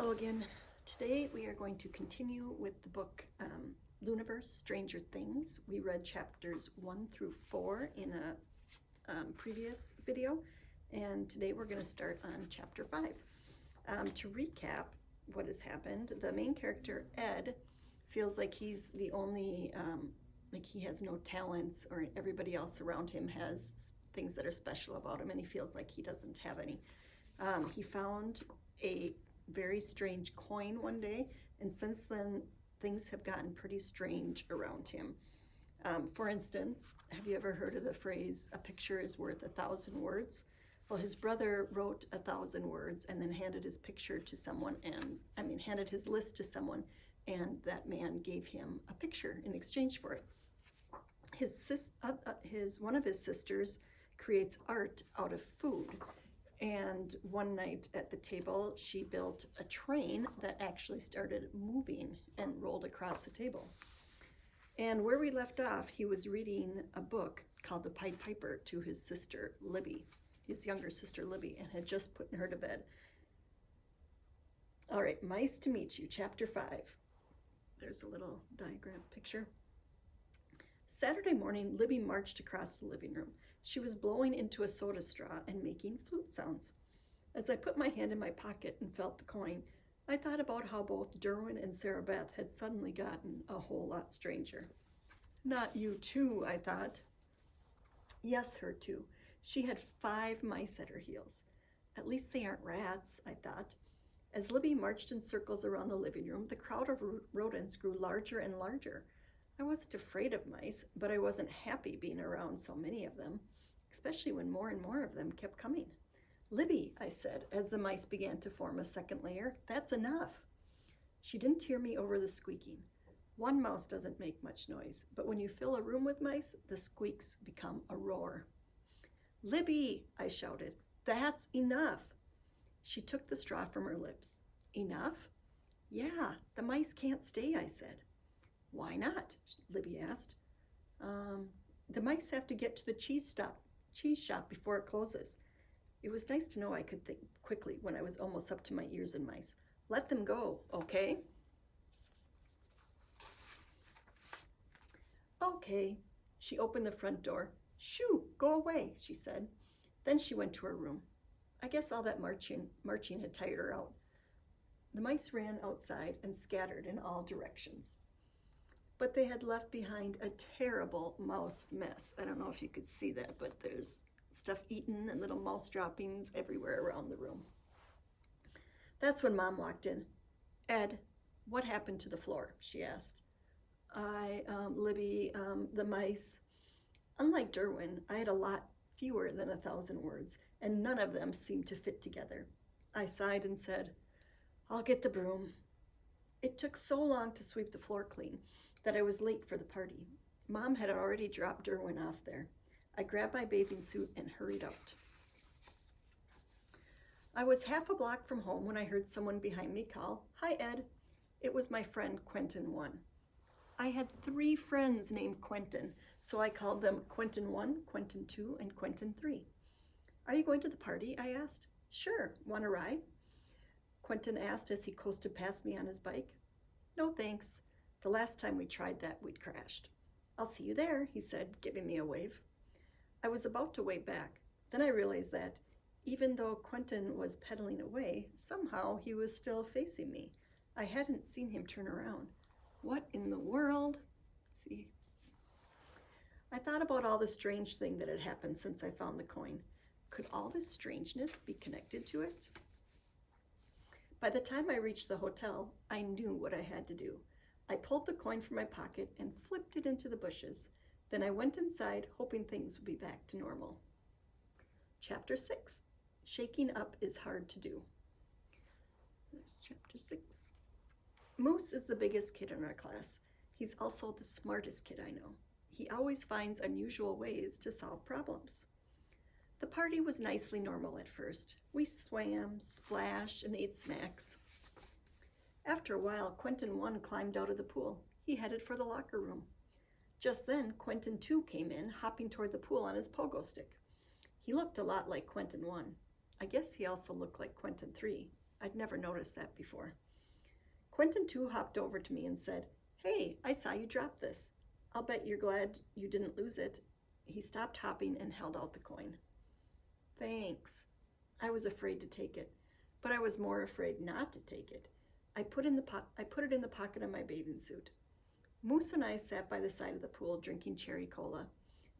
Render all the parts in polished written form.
Hello again. Today we are going to continue with the book Looniverse, Stranger Things. We read chapters 1 through 4 in a previous video, and today we're going to start on chapter 5. To recap what has happened, the main character, Ed, feels like he's the only, like he has no talents, or everybody else around him has things that are special about him, and he feels like he doesn't have any. He found a very strange coin one day, and since then things have gotten pretty strange around him. For instance, have you ever heard of the phrase, a picture is worth 1,000 words? Well, his brother wrote 1,000 words and then handed his picture to someone, and handed his list to someone, and that man gave him a picture in exchange for it. One of his sisters creates art out of food. And one night at the table, she built a train that actually started moving and rolled across the table. And where we left off, he was reading a book called The Pied Piper to his sister, Libby, his younger sister, Libby, and had just put her to bed. All right, Mice to Meet You, chapter 5. There's a little diagram picture. Saturday morning, Libby marched across the living room. She was blowing into a soda straw and making flute sounds. As I put my hand in my pocket and felt the coin, I thought about how both Derwin and Sarah Beth had suddenly gotten a whole lot stranger. Not you too, I thought. Yes, her too. She had 5 mice at her heels. At least they aren't rats, I thought. As Libby marched in circles around the living room, the crowd of rodents grew larger and larger. I wasn't afraid of mice, but I wasn't happy being around so many of them, especially when more and more of them kept coming. Libby, I said, as the mice began to form a second layer, that's enough. She didn't hear me over the squeaking. One mouse doesn't make much noise, but when you fill a room with mice, the squeaks become a roar. Libby, I shouted, that's enough. She took the straw from her lips. Enough? Yeah, the mice can't stay, I said. Why not? Libby asked. The mice have to get to the cheese shop before it closes. It was nice to know I could think quickly when I was almost up to my ears in mice. Let them go, okay? Okay. She opened the front door. Shoo, go away, she said. Then she went to her room. I guess all that marching had tired her out. The mice ran outside and scattered in all directions. But they had left behind a terrible mouse mess. I don't know if you could see that, but there's stuff eaten and little mouse droppings everywhere around the room. That's when Mom walked in. Ed, what happened to the floor? She asked. Libby, the mice. Unlike Derwin, I had a lot fewer than 1,000 words, and none of them seemed to fit together. I sighed and said, I'll get the broom. It took so long to sweep the floor clean that I was late for the party. Mom had already dropped Derwin off there. I grabbed my bathing suit and hurried out. I was half a block from home when I heard someone behind me call, Hi, Ed. It was my friend Quentin 1. I had 3 friends named Quentin, so I called them Quentin 1, Quentin 2, and Quentin 3. Are you going to the party? I asked. Sure, want a ride? Quentin asked as he coasted past me on his bike. No, thanks. The last time we tried that, we'd crashed. I'll see you there, he said, giving me a wave. I was about to wave back. Then I realized that even though Quentin was pedaling away, somehow he was still facing me. I hadn't seen him turn around. What in the world? Let's see. I thought about all the strange thing that had happened since I found the coin. Could all this strangeness be connected to it? By the time I reached the hotel, I knew what I had to do. I pulled the coin from my pocket and flipped it into the bushes. Then I went inside, hoping things would be back to normal. Chapter 6. Shaking up is hard to do. There's chapter 6. Moose is the biggest kid in our class. He's also the smartest kid I know. He always finds unusual ways to solve problems. The party was nicely normal at first. We swam, splashed, and ate snacks. After a while, Quentin 1 climbed out of the pool. He headed for the locker room. Just then, Quentin 2 came in, hopping toward the pool on his pogo stick. He looked a lot like Quentin 1. I guess he also looked like Quentin 3. I'd never noticed that before. Quentin too hopped over to me and said, "Hey, I saw you drop this. I'll bet you're glad you didn't lose it." He stopped hopping and held out the coin. "Thanks." I was afraid to take it, but I was more afraid not to take it. I put it in the pocket of my bathing suit. Moose and I sat by the side of the pool drinking cherry cola.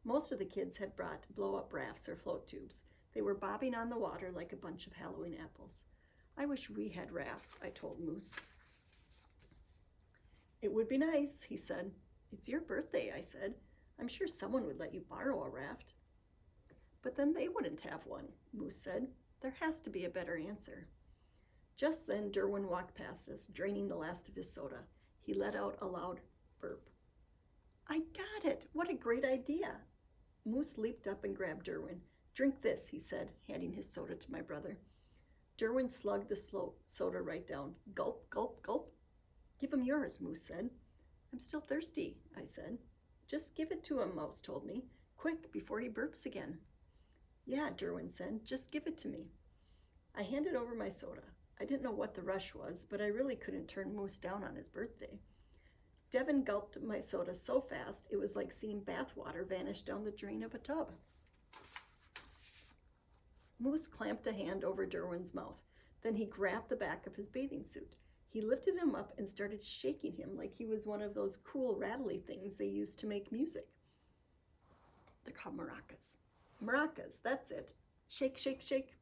Most of the kids had brought blow-up rafts or float tubes. They were bobbing on the water like a bunch of Halloween apples. "I wish we had rafts," I told Moose. "It would be nice," he said. "It's your birthday," I said. "I'm sure someone would let you borrow a raft." "But then they wouldn't have one," Moose said. "There has to be a better answer." Just then Derwin walked past us, draining the last of his soda. He let out a loud burp. "I got it! What a great idea!" Moose leaped up and grabbed Derwin. "Drink this," he said, handing his soda to my brother. Derwin slugged the soda right down. Gulp, gulp, gulp. "Give him yours," Moose said. "I'm still thirsty," I said. "Just give it to him," Mouse told me. "Quick, before he burps again." "Yeah," Derwin said, "just give it to me." I handed over my soda. I didn't know what the rush was, but I really couldn't turn Moose down on his birthday. Devin gulped my soda so fast it was like seeing bathwater vanish down the drain of a tub. Moose clamped a hand over Derwin's mouth. Then he grabbed the back of his bathing suit. He lifted him up and started shaking him like he was one of those cool rattly things they used to make music. They're called maracas. Maracas, that's it. Shake, shake, shake.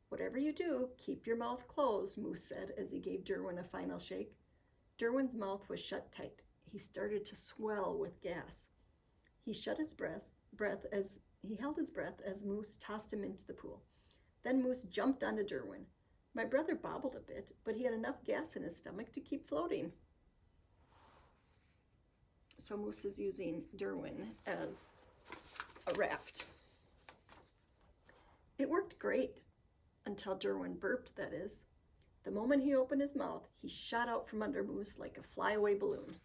"Whatever you do, keep your mouth closed," Moose said as he gave Derwin a final shake. Derwin's mouth was shut tight. He started to swell with gas. He held his breath as Moose tossed him into the pool. Then Moose jumped onto Derwin. My brother bobbled a bit, but he had enough gas in his stomach to keep floating. So Moose is using Derwin as a raft. It worked great. Until Derwin burped, that is. The moment he opened his mouth, he shot out from under Moose like a flyaway balloon.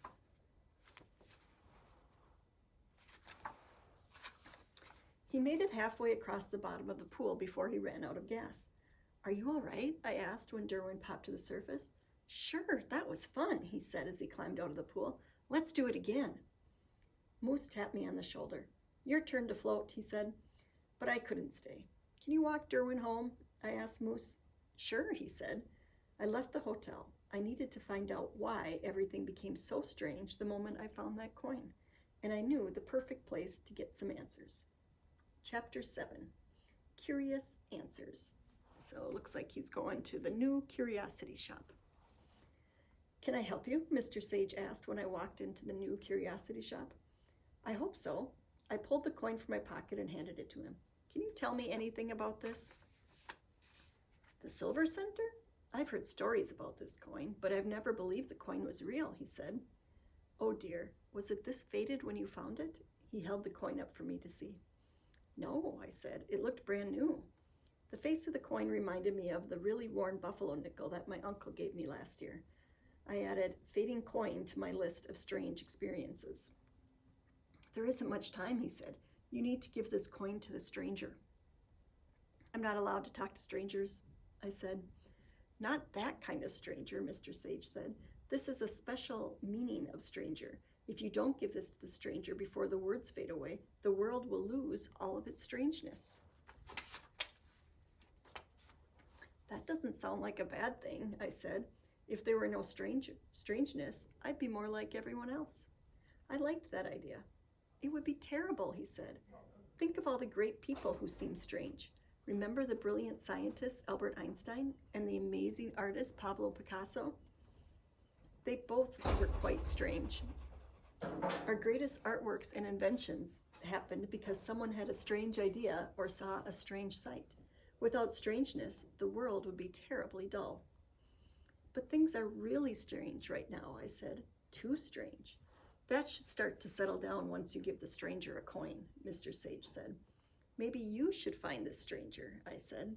He made it halfway across the bottom of the pool before he ran out of gas. "Are you all right?" I asked when Derwin popped to the surface. "Sure, that was fun," he said as he climbed out of the pool. "Let's do it again." Moose tapped me on the shoulder. "Your turn to float," he said. But I couldn't stay. "Can you walk Derwin home?" I asked Moose. "Sure," he said. I left the hotel. I needed to find out why everything became so strange the moment I found that coin, and I knew the perfect place to get some answers. Chapter 7, Curious Answers. So it looks like he's going to the new curiosity shop. "Can I help you?" Mr. Sage asked when I walked into the new curiosity shop. "I hope so." I pulled the coin from my pocket and handed it to him. "Can you tell me anything about this?" "The Silver Center? I've heard stories about this coin, but I've never believed the coin was real," he said. "Oh dear, was it this faded when you found it?" He held the coin up for me to see. "No," I said. "It looked brand new." The face of the coin reminded me of the really worn buffalo nickel that my uncle gave me last year. I added fading coin to my list of strange experiences. "There isn't much time," he said. "You need to give this coin to the stranger." "I'm not allowed to talk to strangers," I said. "Not that kind of stranger," Mr. Sage said. "This is a special meaning of stranger. If you don't give this to the stranger before the words fade away, the world will lose all of its strangeness." "That doesn't sound like a bad thing," I said. "If there were no strangeness, I'd be more like everyone else." I liked that idea. "It would be terrible," he said. "Think of all the great people who seem strange. Remember the brilliant scientist Albert Einstein and the amazing artist Pablo Picasso? They both were quite strange. Our greatest artworks and inventions happened because someone had a strange idea or saw a strange sight. Without strangeness, the world would be terribly dull." "But things are really strange right now," I said. "Too strange." "That should start to settle down once you give the stranger a coin," Mr. Sage said. "Maybe you should find this stranger," I said.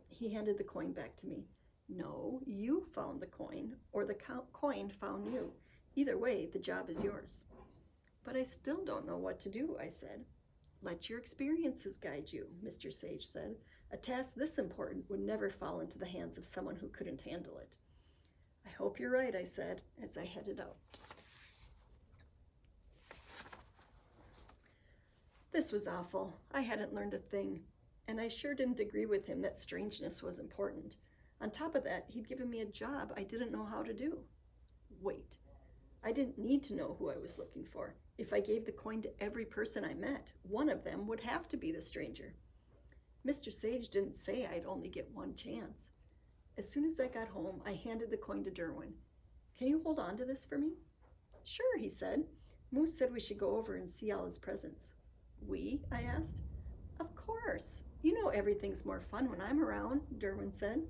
He handed the coin back to me. "No, you found the coin, or the coin found you. Either way, the job is yours." "But I still don't know what to do," I said. "Let your experiences guide you," Mr. Sage said. A task this important would never fall into the hands of someone who couldn't handle it. I hope you're right, I said as I headed out. This was awful. I hadn't learned a thing, and I sure didn't agree with him that strangeness was important. On top of that, he'd given me a job I didn't know how to do. Wait, I didn't need to know who I was looking for. If I gave the coin to every person I met, one of them would have to be the stranger. Mr. Sage didn't say I'd only get one chance. As soon as I got home, I handed the coin to Derwin. Can you hold on to this for me? Sure, he said. Moose said we should go over and see all his presents. We? I asked. Of course. You know everything's more fun when I'm around, Derwin said.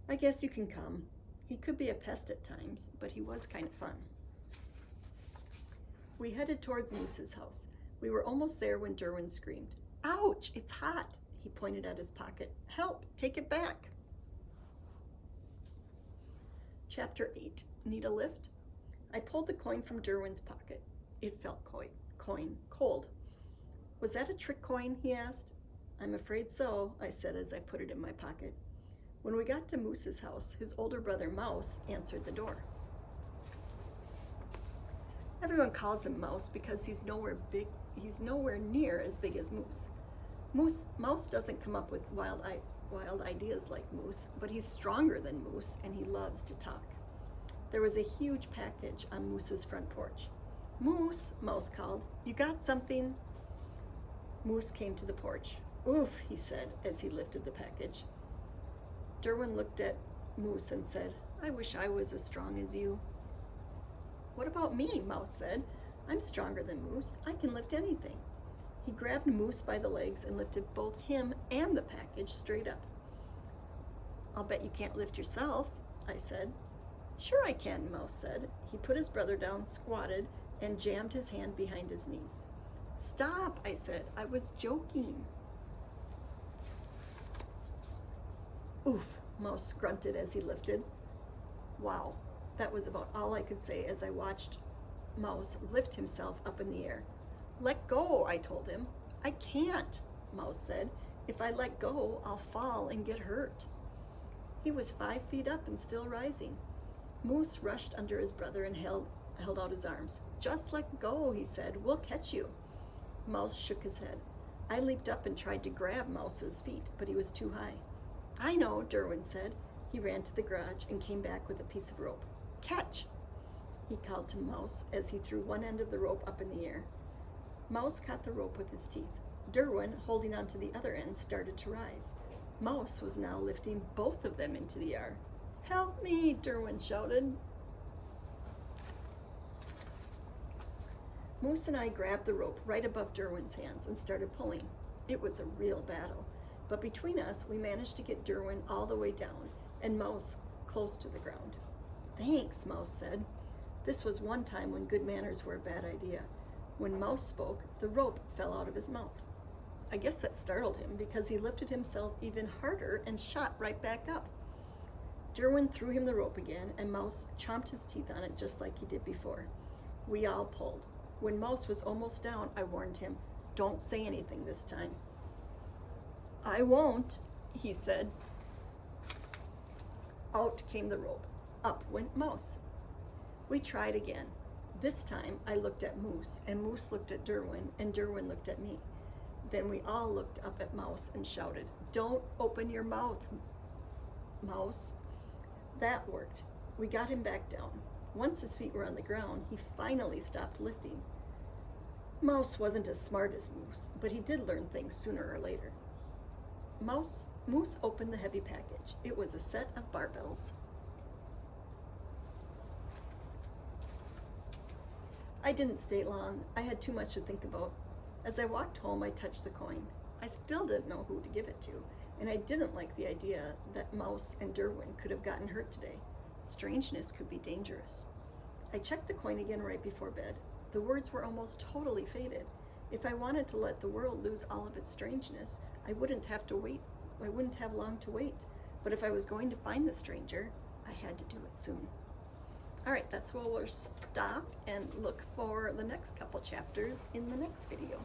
I guess you can come. He could be a pest at times, but he was kind of fun. We headed towards Moose's house. We were almost there when Derwin screamed, Ouch, it's hot. He pointed at his pocket. Help, take it back. Chapter 8, Need a lift? I pulled the coin from Derwin's pocket. It felt cold. Was that a trick coin, he asked. I'm afraid so, I said as I put it in my pocket. When we got to Moose's house, his older brother Mouse answered the door. Everyone calls him Mouse because he's nowhere near as big as Moose. Mouse doesn't come up with wild ideas like Moose, but he's stronger than Moose and he loves to talk. There was a huge package on Moose's front porch. Moose, Mouse called, you got something? Moose came to the porch. Oof, he said as he lifted the package. Derwin looked at Moose and said, I wish I was as strong as you. What about me? Mouse said. I'm stronger than Moose. I can lift anything. He grabbed Moose by the legs and lifted both him and the package straight up. I'll bet you can't lift yourself, I said. Sure I can, Mouse said. He put his brother down, squatted, and jammed his hand behind his knees. Stop, I said. I was joking. Oof, Mouse grunted as he lifted. Wow, that was about all I could say as I watched Mouse lift himself up in the air. Let go, I told him. I can't, Mouse said. If I let go, I'll fall and get hurt. He was 5 feet up and still rising. Moose rushed under his brother and held out his arms. Just let go, he said. We'll catch you. Mouse shook his head. I leaped up and tried to grab Mouse's feet, but he was too high. I know, Derwin said. He ran to the garage and came back with a piece of rope. Catch, he called to Mouse as he threw one end of the rope up in the air. Mouse caught the rope with his teeth. Derwin, holding onto the other end, started to rise. Mouse was now lifting both of them into the air. Help me, Derwin shouted. Moose and I grabbed the rope right above Derwin's hands and started pulling. It was a real battle, but between us, we managed to get Derwin all the way down and Mouse close to the ground. Thanks, Mouse said. This was one time when good manners were a bad idea. When Mouse spoke, the rope fell out of his mouth. I guess that startled him because he lifted himself even harder and shot right back up. Derwin threw him the rope again, and Mouse chomped his teeth on it just like he did before. We all pulled. When Mouse was almost down, I warned him, don't say anything this time. I won't, he said. Out came the rope. Up went Mouse. We tried again. This time I looked at Moose, and Moose looked at Derwin, and Derwin looked at me. Then we all looked up at Mouse and shouted, don't open your mouth, Mouse. That worked. We got him back down. Once his feet were on the ground, he finally stopped lifting. Mouse wasn't as smart as Moose, but he did learn things sooner or later. Moose opened the heavy package. It was a set of barbells. I didn't stay long. I had too much to think about. As I walked home, I touched the coin. I still didn't know who to give it to, and I didn't like the idea that Mouse and Derwin could have gotten hurt today. Strangeness could be dangerous. I checked the coin again right before bed. The words were almost totally faded. If I wanted to let the world lose all of its strangeness, I wouldn't have long to wait. But if I was going to find the stranger, I had to do it soon. All right, that's where we'll stop and look for the next couple chapters in the next video.